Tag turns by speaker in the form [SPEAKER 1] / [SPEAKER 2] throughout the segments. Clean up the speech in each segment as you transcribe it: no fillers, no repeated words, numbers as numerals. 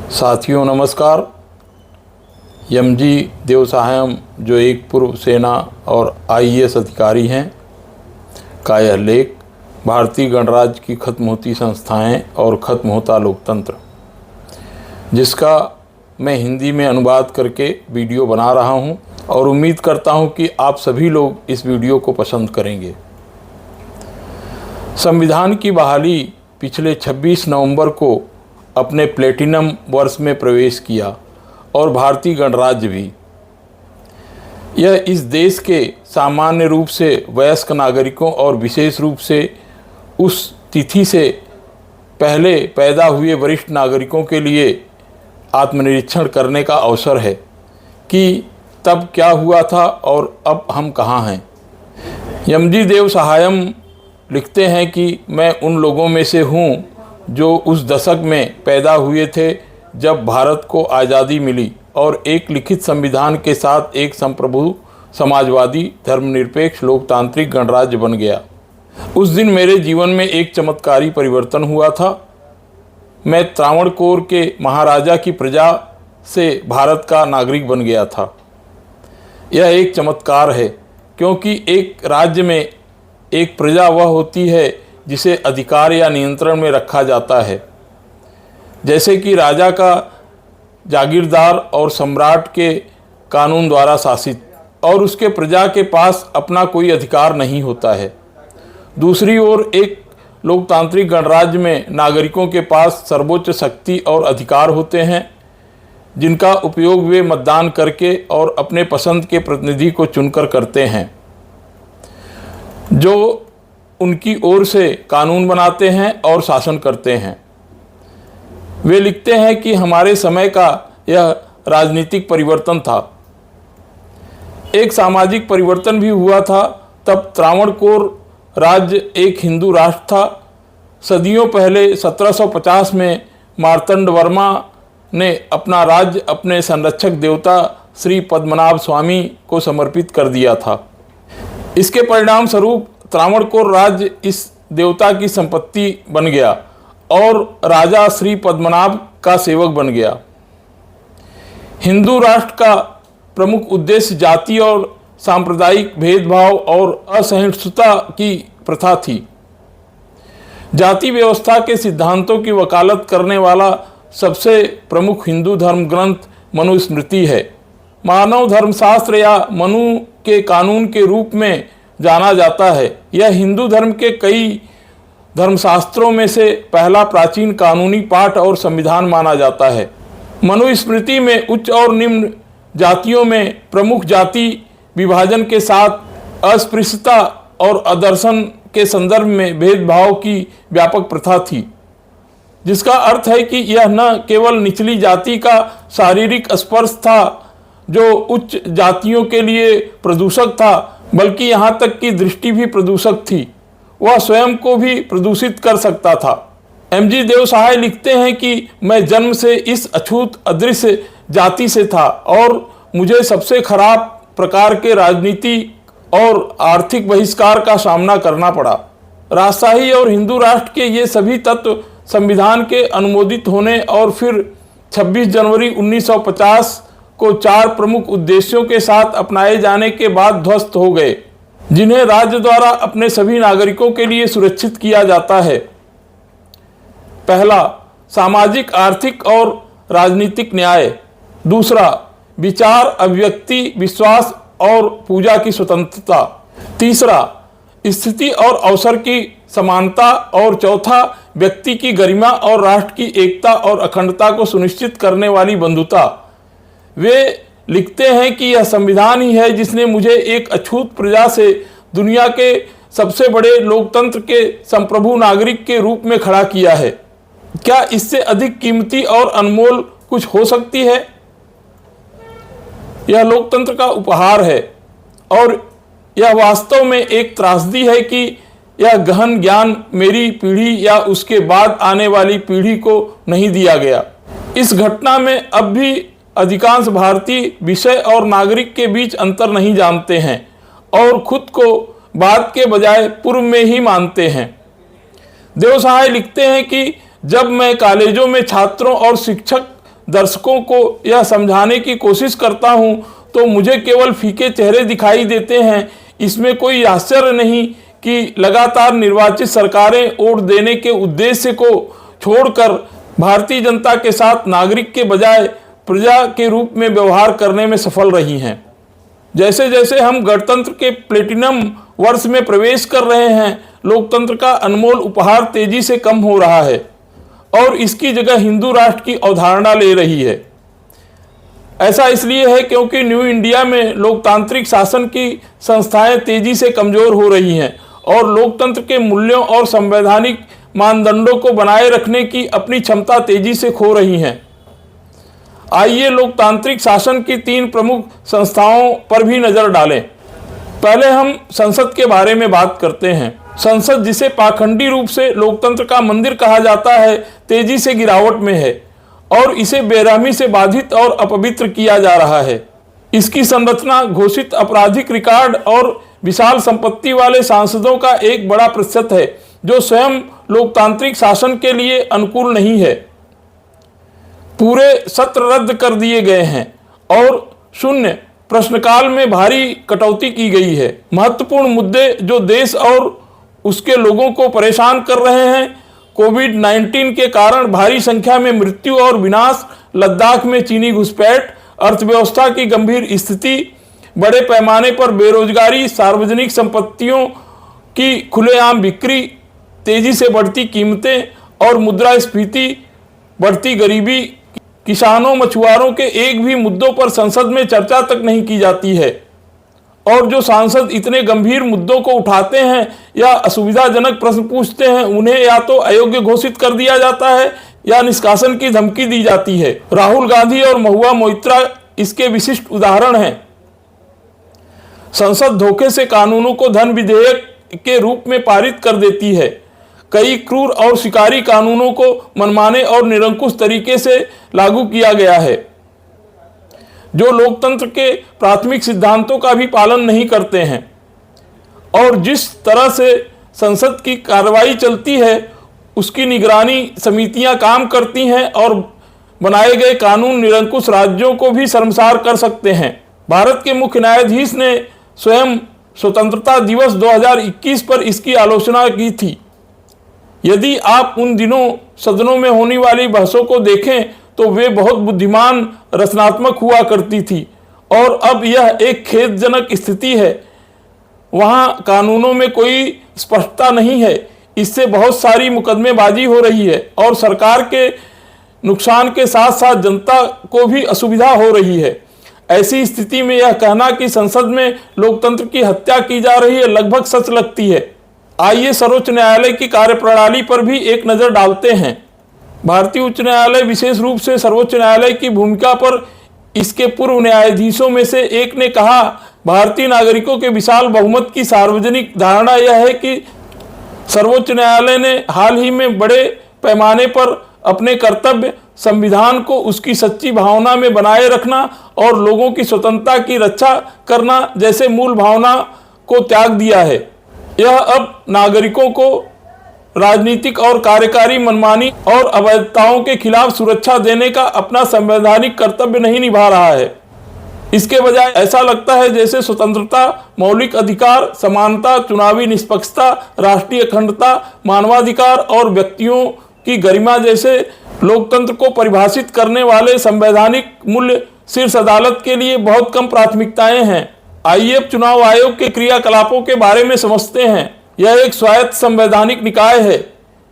[SPEAKER 1] साथियों नमस्कार। एमजी देवसहायम जो एक पूर्व सेना और आईएएस अधिकारी हैं का यह लेख भारतीय गणराज्य की खत्म होती संस्थाएं और खत्म होता लोकतंत्र, जिसका मैं हिंदी में अनुवाद करके वीडियो बना रहा हूं और उम्मीद करता हूं कि आप सभी लोग इस वीडियो को पसंद करेंगे। संविधान की बहाली पिछले 26 नवंबर को अपने प्लेटिनम वर्ष में प्रवेश किया और भारतीय गणराज्य भी। यह इस देश के सामान्य रूप से वयस्क नागरिकों और विशेष रूप से उस तिथि से पहले पैदा हुए वरिष्ठ नागरिकों के लिए आत्मनिरीक्षण करने का अवसर है कि तब क्या हुआ था और अब हम कहाँ हैं। एमजी देवसहायम लिखते हैं कि मैं उन लोगों में से हूँ जो उस दशक में पैदा हुए थे जब भारत को आज़ादी मिली और एक लिखित संविधान के साथ एक संप्रभु समाजवादी धर्मनिरपेक्ष लोकतांत्रिक गणराज्य बन गया। उस दिन मेरे जीवन में एक चमत्कारी परिवर्तन हुआ था। मैं त्रावणकोर के महाराजा की प्रजा से भारत का नागरिक बन गया था। यह एक चमत्कार है क्योंकि एक राज्य में एक प्रजा वह होती है जिसे अधिकार या नियंत्रण में रखा जाता है, जैसे कि राजा का जागीरदार और सम्राट के कानून द्वारा शासित, और उसके प्रजा के पास अपना कोई अधिकार नहीं होता है। दूसरी ओर एक लोकतांत्रिक गणराज्य में नागरिकों के पास सर्वोच्च शक्ति और अधिकार होते हैं, जिनका उपयोग वे मतदान करके और अपने पसंद के प्रतिनिधि को चुनकर करते हैं, जो उनकी ओर से कानून बनाते हैं और शासन करते हैं। वे लिखते हैं कि हमारे समय का यह राजनीतिक परिवर्तन था। एक सामाजिक परिवर्तन भी हुआ था। तब त्रावणकोर राज्य एक हिंदू राष्ट्र था। सदियों पहले 1750 में मार्तंड वर्मा ने अपना राज्य अपने संरक्षक देवता श्री पद्मनाभ स्वामी को समर्पित कर दिया था। इसके परिणाम स्वरूप त्रावणकोर राज्य इस देवता की संपत्ति बन गया और राजा श्री पद्मनाभ का सेवक बन गया। हिंदू राष्ट्र का प्रमुख उद्देश्य जाति और सांप्रदायिक भेदभाव और असहिष्णुता की प्रथा थी। जाति व्यवस्था के सिद्धांतों की वकालत करने वाला सबसे प्रमुख हिंदू धर्म ग्रंथ मनुस्मृति है। मानव धर्मशास्त्र या मनु के कानून के रूप में जाना जाता है। यह हिंदू धर्म के कई धर्मशास्त्रों में से पहला प्राचीन कानूनी पाठ और संविधान माना जाता है। मनुस्मृति में उच्च और निम्न जातियों में प्रमुख जाति विभाजन के साथ अस्पृश्यता और अदर्शन के संदर्भ में भेदभाव की व्यापक प्रथा थी, जिसका अर्थ है कि यह न केवल निचली जाति का शारीरिक स्पर्श था जो उच्च जातियों के लिए प्रदूषक था, बल्कि यहाँ तक कि दृष्टि भी प्रदूषक थी। वह स्वयं को भी प्रदूषित कर सकता था। एमजी देवसहाय लिखते हैं कि मैं जन्म से इस अछूत अदृश्य जाति से था और मुझे सबसे खराब प्रकार के राजनीति और आर्थिक बहिष्कार का सामना करना पड़ा। राजशाही और हिंदू राष्ट्र के ये सभी तत्व संविधान के अनुमोदित होने और फिर 26 जनवरी 1950 को 4 प्रमुख उद्देश्यों के साथ अपनाए जाने के बाद ध्वस्त हो गए, जिन्हें राज्य द्वारा अपने सभी नागरिकों के लिए सुरक्षित किया जाता है। पहला, सामाजिक, आर्थिक और राजनीतिक न्याय। दूसरा, विचार, अभिव्यक्ति, विश्वास और पूजा की स्वतंत्रता। तीसरा, स्थिति और अवसर की समानता। और चौथा, व्यक्ति की गरिमा और राष्ट्र की एकता और अखंडता को सुनिश्चित करने वाली बंधुता। वे लिखते हैं कि यह संविधान ही है जिसने मुझे एक अछूत प्रजा से दुनिया के सबसे बड़े लोकतंत्र के संप्रभु नागरिक के रूप में खड़ा किया है। क्या इससे अधिक कीमती और अनमोल कुछ हो सकती है? यह लोकतंत्र का उपहार है और यह वास्तव में एक त्रासदी है कि यह गहन ज्ञान मेरी पीढ़ी या उसके बाद आने वाली पीढ़ी को नहीं दिया गया। इस घटना में अब भी अधिकांश भारतीय विषय और नागरिक के बीच अंतर नहीं जानते हैं और खुद को बाद के बजाय पूर्व में ही मानते हैं। देवसहाय लिखते हैं कि जब मैं कॉलेजों में छात्रों और शिक्षक दर्शकों को यह समझाने की कोशिश करता हूं तो मुझे केवल फीके चेहरे दिखाई देते हैं। इसमें कोई आश्चर्य नहीं कि लगातार निर्वाचित सरकारें वोट देने के उद्देश्य को छोड़कर भारतीय जनता के साथ नागरिक के बजाय प्रजा के रूप में व्यवहार करने में सफल रही हैं। जैसे जैसे हम गणतंत्र के प्लेटिनम वर्ष में प्रवेश कर रहे हैं, लोकतंत्र का अनमोल उपहार तेजी से कम हो रहा है और इसकी जगह हिंदू राष्ट्र की अवधारणा ले रही है। ऐसा इसलिए है क्योंकि न्यू इंडिया में लोकतांत्रिक शासन की संस्थाएं तेजी से कमजोर हो रही हैं और लोकतंत्र के मूल्यों और संवैधानिक मानदंडों को बनाए रखने की अपनी क्षमता तेजी से खो रही हैं। आइए लोकतांत्रिक शासन की 3 प्रमुख संस्थाओं पर भी नजर डालें। पहले हम संसद के बारे में बात करते हैं। संसद, जिसे पाखंडी रूप से लोकतंत्र का मंदिर कहा जाता है, तेजी से गिरावट में है और इसे बेरहमी से बाधित और अपवित्र किया जा रहा है। इसकी संरचना घोषित आपराधिक रिकॉर्ड और विशाल संपत्ति वाले सांसदों का एक बड़ा प्रतिशत है, जो स्वयं लोकतांत्रिक शासन के लिए अनुकूल नहीं है। पूरे सत्र रद्द कर दिए गए हैं और शून्य प्रश्नकाल में भारी कटौती की गई है। महत्वपूर्ण मुद्दे जो देश और उसके लोगों को परेशान कर रहे हैं, कोविड-19 के कारण भारी संख्या में मृत्यु और विनाश, लद्दाख में चीनी घुसपैठ, अर्थव्यवस्था की गंभीर स्थिति, बड़े पैमाने पर बेरोजगारी, सार्वजनिक संपत्तियों की खुलेआम बिक्री, तेजी से बढ़ती कीमतें और मुद्रास्फीति, बढ़ती गरीबी, किसानों मछुआरों के एक भी मुद्दों पर संसद में चर्चा तक नहीं की जाती है। और जो सांसद इतने गंभीर मुद्दों को उठाते हैं या असुविधाजनक प्रश्न पूछते हैं, उन्हें या तो अयोग्य घोषित कर दिया जाता है या निष्कासन की धमकी दी जाती है। राहुल गांधी और महुआ मोइत्रा इसके विशिष्ट उदाहरण हैं। संसद धोखे से कानूनों को धन विधेयक के रूप में पारित कर देती है। कई क्रूर और शिकारी कानूनों को मनमाने और निरंकुश तरीके से लागू किया गया है, जो लोकतंत्र के प्राथमिक सिद्धांतों का भी पालन नहीं करते हैं। और जिस तरह से संसद की कार्रवाई चलती है, उसकी निगरानी समितियां काम करती हैं और बनाए गए कानून निरंकुश राज्यों को भी शर्मसार कर सकते हैं। भारत के मुख्य न्यायाधीश ने स्वयं स्वतंत्रता दिवस 2021 पर इसकी आलोचना की थी। यदि आप उन दिनों सदनों में होने वाली बहसों को देखें तो वे बहुत बुद्धिमान, रचनात्मक हुआ करती थी और अब यह एक खेदजनक स्थिति है। वहां कानूनों में कोई स्पष्टता नहीं है। इससे बहुत सारी मुकदमेबाजी हो रही है और सरकार के नुकसान के साथ साथ जनता को भी असुविधा हो रही है। ऐसी स्थिति में यह कहना कि संसद में लोकतंत्र की हत्या की जा रही है, लगभग सच लगती है। आइए सर्वोच्च न्यायालय की कार्यप्रणाली पर भी एक नजर डालते हैं। भारतीय उच्च न्यायालय, विशेष रूप से सर्वोच्च न्यायालय की भूमिका पर इसके पूर्व न्यायाधीशों में से एक ने कहा, भारतीय नागरिकों के विशाल बहुमत की सार्वजनिक धारणा यह है कि सर्वोच्च न्यायालय ने हाल ही में बड़े पैमाने पर अपने कर्तव्य, संविधान को उसकी सच्ची भावना में बनाए रखना और लोगों की स्वतंत्रता की रक्षा करना जैसे मूल भावना को त्याग दिया है। यह अब नागरिकों को राजनीतिक और कार्यकारी मनमानी और अवैधताओं के खिलाफ सुरक्षा देने का अपना संवैधानिक कर्तव्य नहीं निभा रहा है। इसके बजाय ऐसा लगता है जैसे स्वतंत्रता, मौलिक अधिकार, समानता, चुनावी निष्पक्षता, राष्ट्रीय अखंडता, मानवाधिकार और व्यक्तियों की गरिमा जैसे लोकतंत्र को परिभाषित करने वाले संवैधानिक मूल्य शीर्ष अदालत के लिए बहुत कम प्राथमिकताएं हैं। आइए अब चुनाव आयोग के क्रियाकलापों के बारे में समझते हैं। यह एक स्वायत्त संवैधानिक निकाय है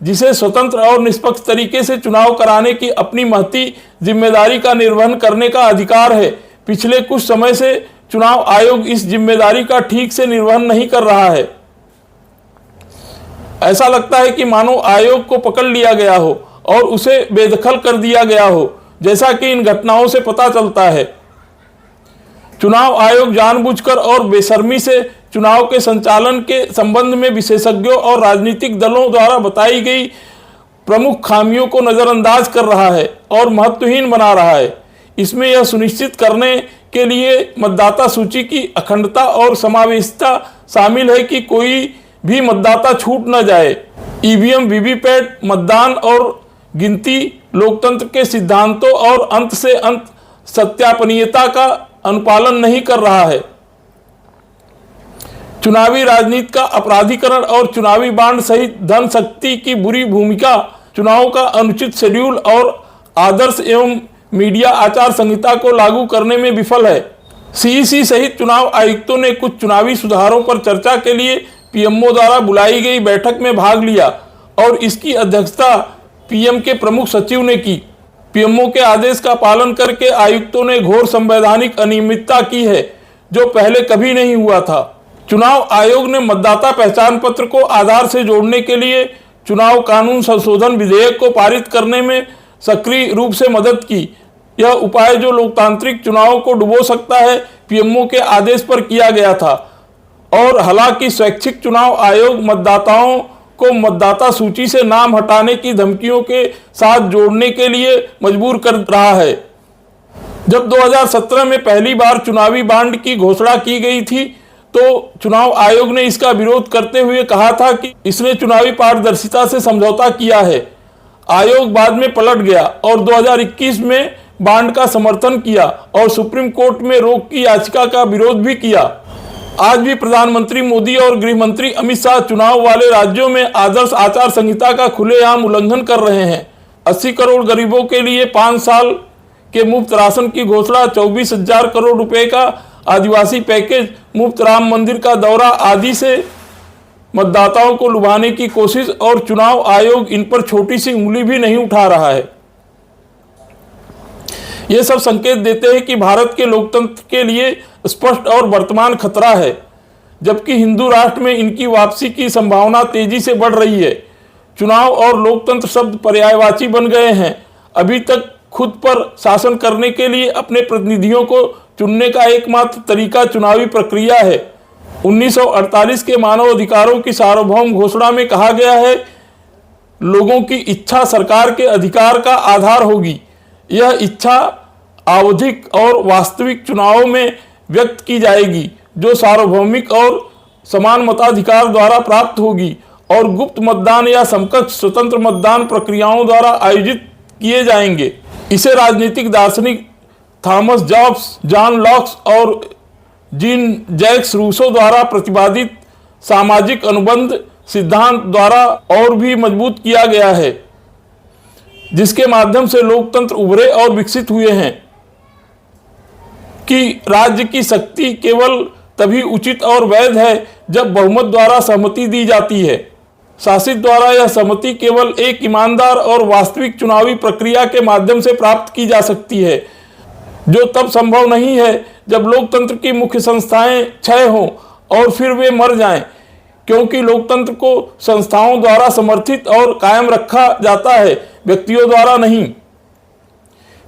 [SPEAKER 1] जिसे स्वतंत्र और निष्पक्ष तरीके से चुनाव कराने की अपनी महती जिम्मेदारी का निर्वहन करने का अधिकार है। पिछले कुछ समय से चुनाव आयोग इस जिम्मेदारी का ठीक से निर्वहन नहीं कर रहा है। ऐसा लगता है कि मानो आयोग को पकड़ लिया गया हो और उसे बेदखल कर दिया गया हो, जैसा कि इन घटनाओं से पता चलता है। चुनाव आयोग जानबूझकर और बेशर्मी से चुनाव के संचालन के संबंध में विशेषज्ञों और राजनीतिक दलों द्वारा बताई गई प्रमुख खामियों को नजरअंदाज कर रहा है और महत्वहीन बना रहा है। इसमें यह सुनिश्चित करने के लिए मतदाता सूची की अखंडता और समावेशिता शामिल है कि कोई भी मतदाता छूट न जाए। ईवीएम, वीवीपैट, मतदान और गिनती लोकतंत्र के सिद्धांतों और अंत से अंत सत्यापनीयता का अनुपालन नहीं कर रहा है। चुनावी राजनीति का अपराधीकरण और चुनावी बांड सहित धन शक्ति की बुरी भूमिका, चुनाव का अनुचित शेड्यूल और आदर्श एवं मीडिया आचार संहिता को लागू करने में विफल है। सीईसी सहित चुनाव आयुक्तों ने कुछ चुनावी सुधारों पर चर्चा के लिए पीएमओ द्वारा बुलाई गई बैठक में भाग लिया और इसकी अध्यक्षता पीएम के प्रमुख सचिव ने की। पीएमओ के आदेश का पालन करके आयुक्तों ने घोर संवैधानिक अनियमितता की है, जो पहले कभी नहीं हुआ था। चुनाव आयोग ने मतदाता पहचान पत्र को आधार से जोड़ने के लिए चुनाव कानून संशोधन विधेयक को पारित करने में सक्रिय रूप से मदद की। यह उपाय जो लोकतांत्रिक चुनाव को डुबो सकता है, पीएमओ के आदेश पर किया गया था और हालांकि स्वैच्छिक चुनाव आयोग मतदाताओं को मतदाता सूची से नाम हटाने की धमकियों के साथ जोड़ने के लिए मजबूर कर रहा है। जब 2017 में पहली बार चुनावी बांड की घोषणा की गई थी तो चुनाव आयोग ने इसका विरोध करते हुए कहा था कि इसने चुनावी पारदर्शिता से समझौता किया है। आयोग बाद में पलट गया और 2021 में बांड का समर्थन किया और सुप्रीम कोर्ट में रोक की याचिका का विरोध भी किया। आज भी प्रधानमंत्री मोदी और गृह मंत्री अमित शाह चुनाव वाले राज्यों में आदर्श आचार संहिता का खुलेआम उल्लंघन कर रहे हैं। 80 करोड़ गरीबों के लिए 5 साल के मुफ्त राशन की घोषणा, 24,000 करोड़ रुपए का आदिवासी पैकेज, मुफ्त राम मंदिर का दौरा आदि से मतदाताओं को लुभाने की कोशिश और चुनाव आयोग इन पर छोटी सी उंगली भी नहीं उठा रहा है। ये सब संकेत देते हैं कि भारत के लोकतंत्र के लिए स्पष्ट और वर्तमान खतरा है, जबकि हिंदू राष्ट्र में इनकी वापसी की संभावना तेजी से बढ़ रही है। चुनाव और लोकतंत्र शब्द पर्यायवाची बन गए हैं। अभी तक खुद पर शासन करने के लिए अपने प्रतिनिधियों को चुनने का एकमात्र तरीका चुनावी प्रक्रिया है। 1948 के मानव अधिकारों की सार्वभौम घोषणा में कहा गया है, लोगों की इच्छा सरकार के अधिकार का आधार होगी। यह इच्छा आवधिक और वास्तविक चुनावों में व्यक्त की जाएगी, जो सार्वभौमिक और समान मताधिकार द्वारा प्राप्त होगी और गुप्त मतदान या समकक्ष स्वतंत्र मतदान प्रक्रियाओं द्वारा आयोजित किए जाएंगे। इसे राजनीतिक दार्शनिक थॉमस जॉब्स, जॉन लॉक्स और जीन जैक्स रूसो द्वारा प्रतिपादित सामाजिक अनुबंध सिद्धांत द्वारा और भी मजबूत किया गया है, जिसके माध्यम से लोकतंत्र उभरे और विकसित हुए हैं। कि राज्य की शक्ति केवल तभी उचित और वैध है जब बहुमत द्वारा सहमति दी जाती है। शासित द्वारा यह सहमति केवल एक ईमानदार और वास्तविक चुनावी प्रक्रिया के माध्यम से प्राप्त की जा सकती है, जो तब संभव नहीं है जब लोकतंत्र की मुख्य संस्थाएं क्षय हों और फिर वे मर जाएं, क्योंकि लोकतंत्र को संस्थाओं द्वारा समर्थित और कायम रखा जाता है, व्यक्तियों द्वारा नहीं।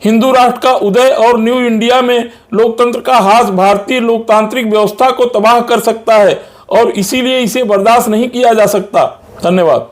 [SPEAKER 1] हिंदू राष्ट्र का उदय और न्यू इंडिया में लोकतंत्र का ह्रास भारतीय लोकतांत्रिक व्यवस्था को तबाह कर सकता है और इसीलिए इसे बर्दाश्त नहीं किया जा सकता। धन्यवाद।